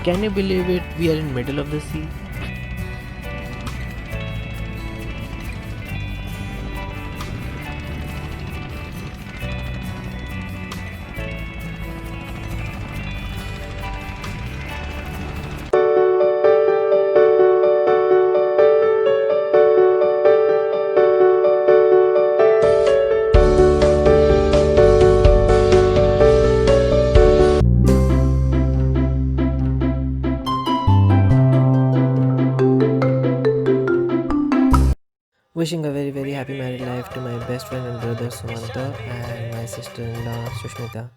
Can you believe it? We are in middle of the sea. Wishing a very happy married life to my best friend and brother Sumanta and my sister-in-law Sushmita.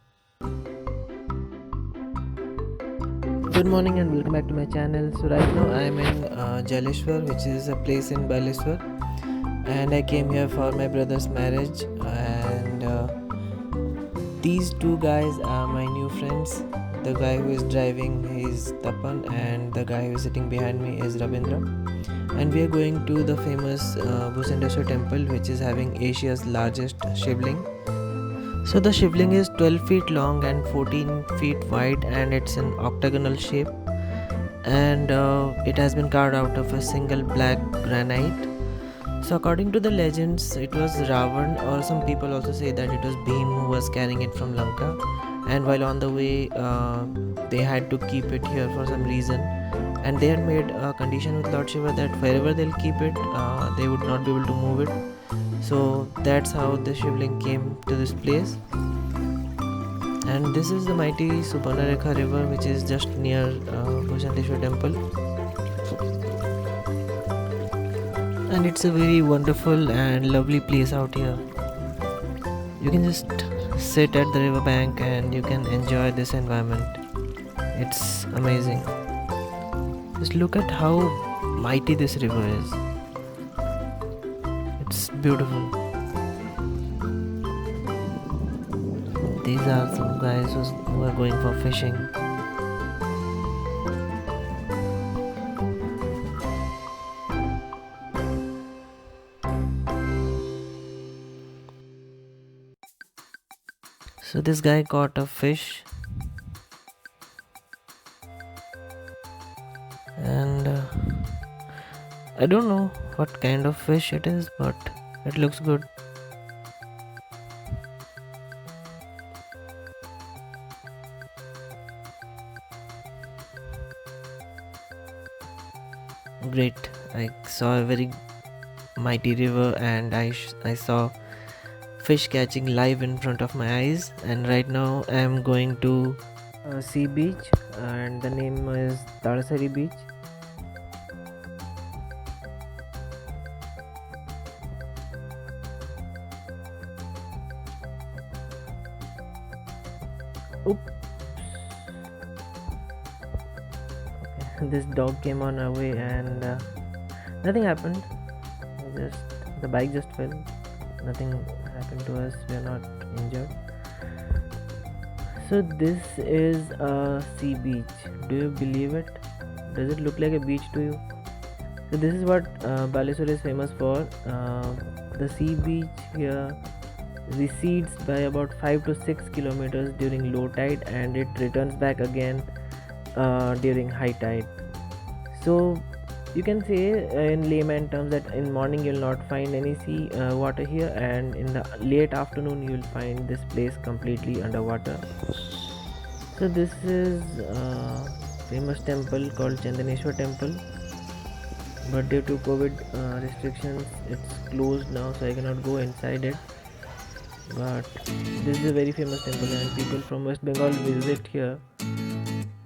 Good morning and welcome back to my channel. So right now I am in Jaleshwar, which is a place in Baleswar, and I came here for my brother's marriage. And these two guys are my new friends. The guy who is driving is Tapan, and the guy who is sitting behind me is Rabindra. And we are going to the famous Bhusandeshwar temple, which is having Asia's largest Shivling. So the Shivling is 12 feet long and 14 feet wide, and it's an octagonal shape, and it has been carved out of a single black granite. So according to the legends, it was Ravan, or some people also say that it was Bhim who was carrying it from Lanka, and while on the way they had to keep it here for some reason, and they had made a condition with Lord Shiva that wherever they'll keep it, they would not be able to move it. So that's how the Shivling came to this place. And this is the mighty Subarnarekha river, which is just near Bhusandeshwar temple. And it's a very wonderful and lovely place out here. You can just sit at the river bank and you can enjoy this environment. It's amazing. Just look at how mighty this river is. It's beautiful. These are some guys who are going for fishing. So this guy caught a fish, and I don't know what kind of fish it is, but it looks good. Great. I saw a very mighty river, and I saw fish catching live in front of my eyes. And right now I am going to a sea beach, and the name is Talasari beach. Oops. Okay. This dog came on our way, and nothing happened. The bike just fell. Nothing happened to us. We are not injured. So this is a sea beach. Do you believe it? Does it look like a beach to you? So this is what Baleswar is famous for. The sea beach here recedes by about 5 to 6 kilometers during low tide, and it returns back again during high tide. So you can say in layman terms that in morning you'll not find any sea water here, and in the late afternoon you'll find this place completely underwater. So this is a famous temple called Chandaneshwar temple, but due to COVID restrictions it's closed now, so I cannot go inside it. But this is a very famous temple, and people from West Bengal visit here.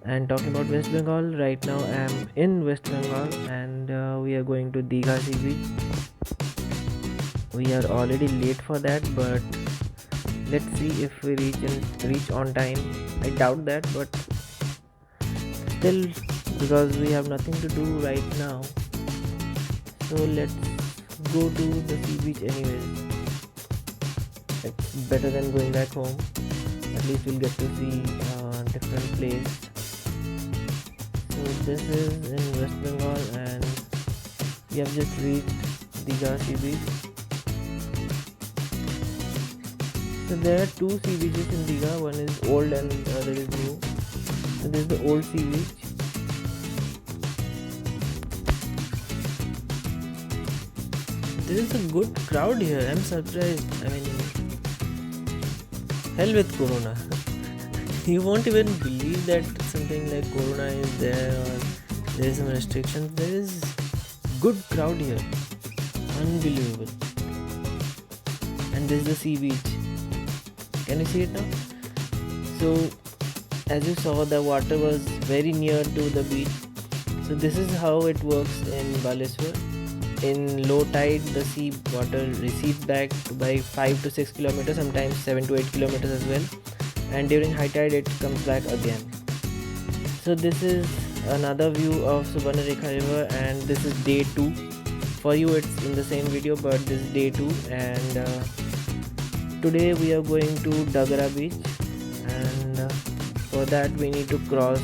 And talking about West Bengal, right now I am in West Bengal, and we are going to Digha Sea Beach. We are already late for that, but let's see if we reach on time. I doubt that, but still, because we have nothing to do right now, so let's go to the sea beach anyways. It's better than going back home. At least we'll get to see a different place. So this is in West Bengal, and we have just reached Digha Sea Beach. So there are two sea beaches in Digha. One is old and the other is new. So this is the old sea beach, there is a good crowd here. I'm surprised. I mean, hell with Corona. You won't even believe that something like Corona is there or there is some restrictions. There is good crowd here. Unbelievable. And this is the sea beach. Can you see it now? So as you saw, the water was very near to the beach. So this is how it works in Baleswar. In low tide, the sea water recedes back by 5 to 6 kilometers, sometimes 7 to 8 kilometers as well. And during high tide, it comes back again. So this is another view of Subarnarekha River, and this is day 2. For you, it's in the same video, but this is day 2. And today we are going to Dagara beach, and for that we need to cross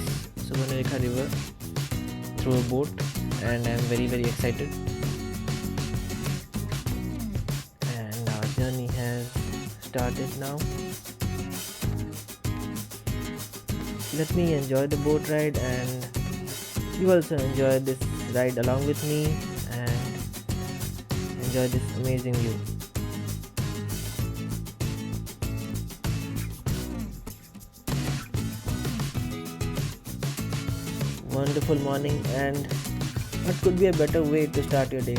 Subarnarekha River through a boat, and I am very excited. And our journey has started now. Let me enjoy the boat ride, and you also enjoy this ride along with me and enjoy this amazing view. Wonderful morning, and what could be a better way to start your day?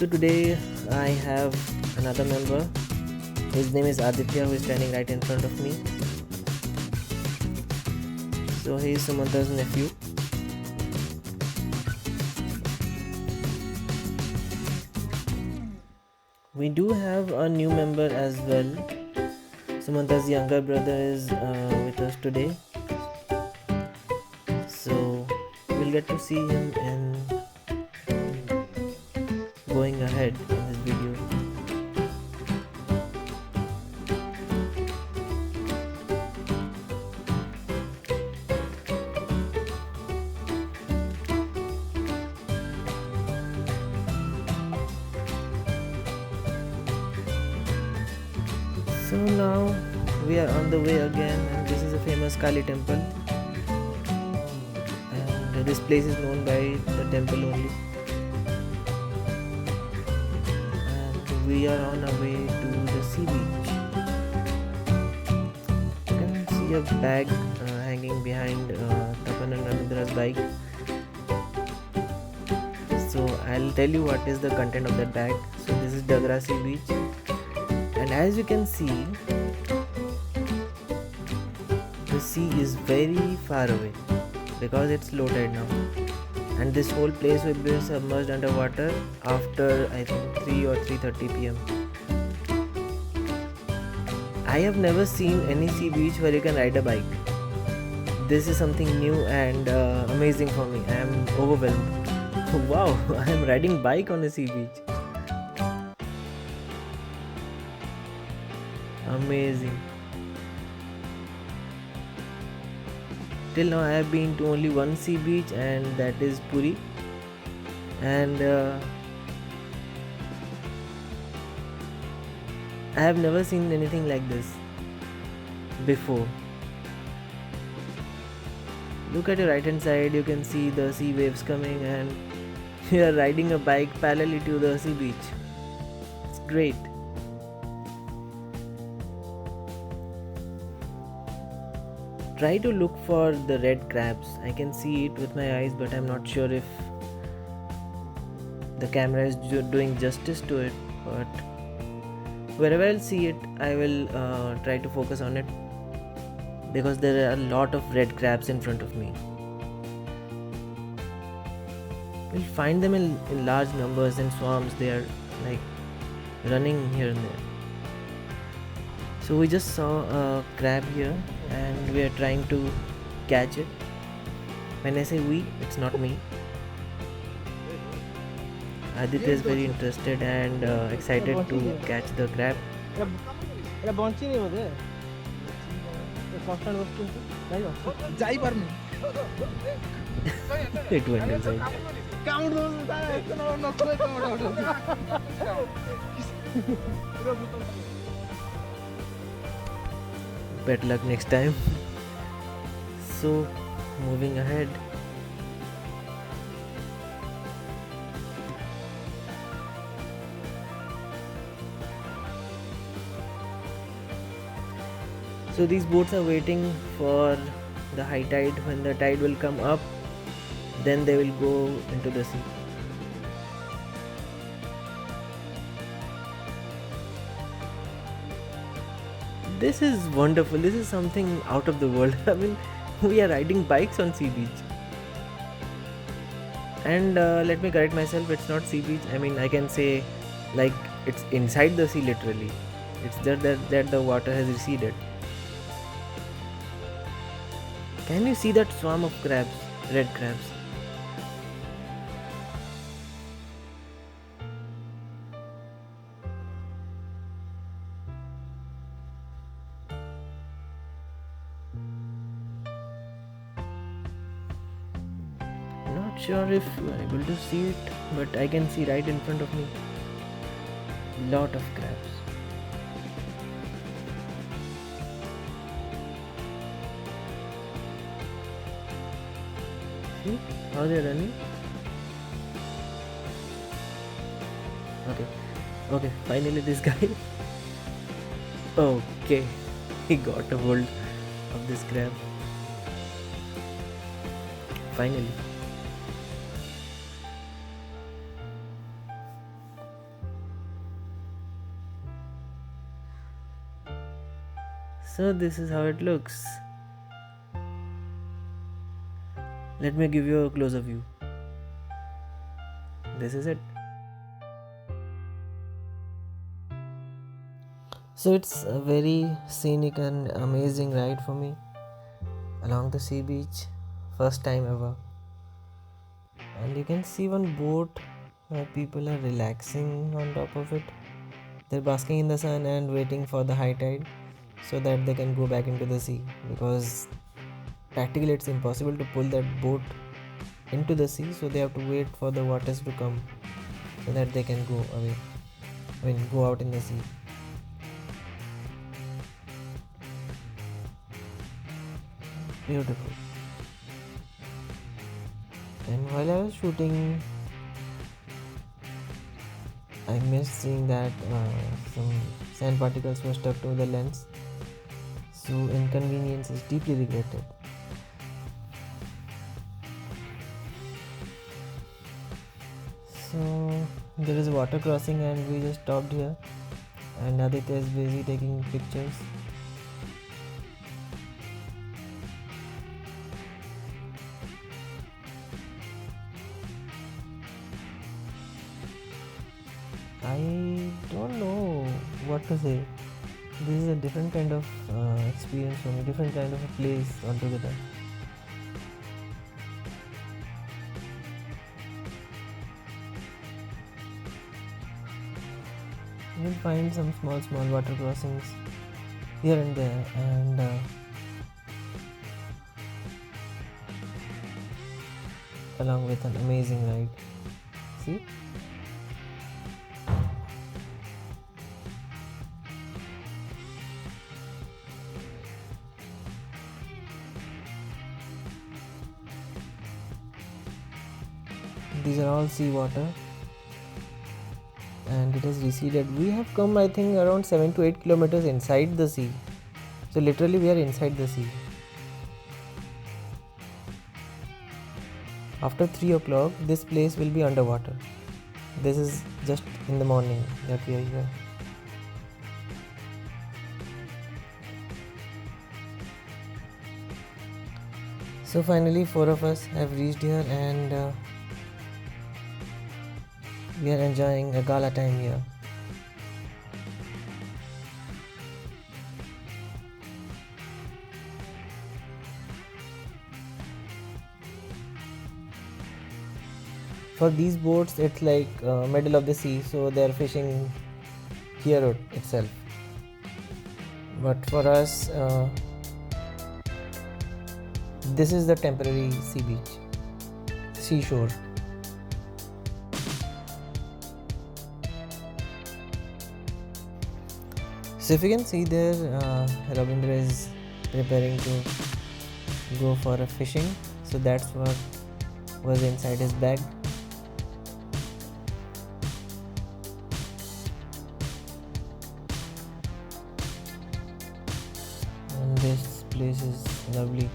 So today I have another member. His name is Aditya, who is standing right in front of me. So he is Sumantha's nephew. We do have a new member as well. Sumantha's younger brother is with us today. So we'll get to see him in going ahead in this video. So now we are on the way again, and this is a famous Kali temple, and this place is known by the temple only. And we are on our way to the sea beach. You can see a bag hanging behind Tapan and Ravindra's bike. So I'll tell you what is the content of that bag. So this is Dagara Sea Beach. And as you can see, the sea is very far away because it's low tide now, and this whole place will be submerged underwater after I think 3 or 3:30 p.m. I have never seen any sea beach where you can ride a bike. This is something new and amazing for me. I am overwhelmed. Wow, I am riding bike on a sea beach. Amazing. Till now I have been to only one sea beach, and that is Puri, and I have never seen anything like this before. Look at your right hand side, you can see the sea waves coming, and you are riding a bike parallel to the sea beach. It's great. Try to look for the red crabs. I can see it with my eyes, but I'm not sure if the camera is doing justice to it. But wherever I'll see it, I will try to focus on it, because there are a lot of red crabs in front of me. You'll find them in large numbers in swamps. They are like running here and there. So we just saw a crab here, and we are trying to catch it. When I say we, it's not me. Aditya is very interested and excited to catch the crab. It went inside. Better luck next time. So, moving ahead. So these boats are waiting for the high tide. When the tide will come up, then they will go into the sea. This is wonderful. This is something out of the world. I mean, we are riding bikes on sea beach. And let me correct myself, it's not sea beach. I mean, I can say like it's inside the sea literally. It's just that the water has receded. Can you see that swarm of crabs, red crabs? Not sure if you are able to see it, but I can see right in front of me. Lot of crabs. See how they're running? Okay, finally this guy. Okay, he got a hold of this crab. Finally. So this is how it looks. Let me give you a closer view. This is it. So it's a very scenic and amazing ride for me along the sea beach. First time ever. And you can see one boat where people are relaxing on top of it. They're basking in the sun and waiting for the high tide so that they can go back into the sea, because practically it's impossible to pull that boat into the sea, so they have to wait for the waters to come so that they can go away. Go out in the sea. Beautiful. And while I was shooting, I missed seeing that some sand particles were stuck to the lens. So inconvenience is deeply regretted. So there is a water crossing and we just stopped here, and Aditya is busy taking pictures. I don't know what to say. This is a different kind of experience for me, different kind of a place altogether. You will find some small water crossings here and there, and along with an amazing ride. See? These are all sea water, and it has receded. We have come, I think, around 7 to 8 kilometers inside the sea. So literally we are inside the sea. After 3 o'clock, this place will be underwater. This is just in the morning that we are here. So finally 4 of us have reached here, and we are enjoying a gala time here. For these boats, it's like middle of the sea, so they are fishing here itself. But for us, this is the temporary sea beach, seashore. So if you can see there, Ravindra is preparing to go for a fishing. So that's what was inside his bag. And this place is lovely.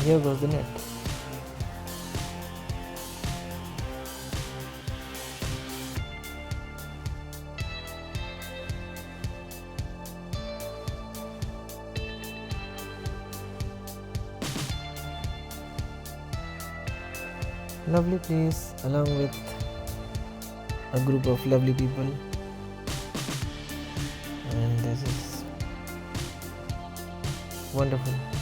Here goes the net. Lovely place along with a group of lovely people, and this is wonderful.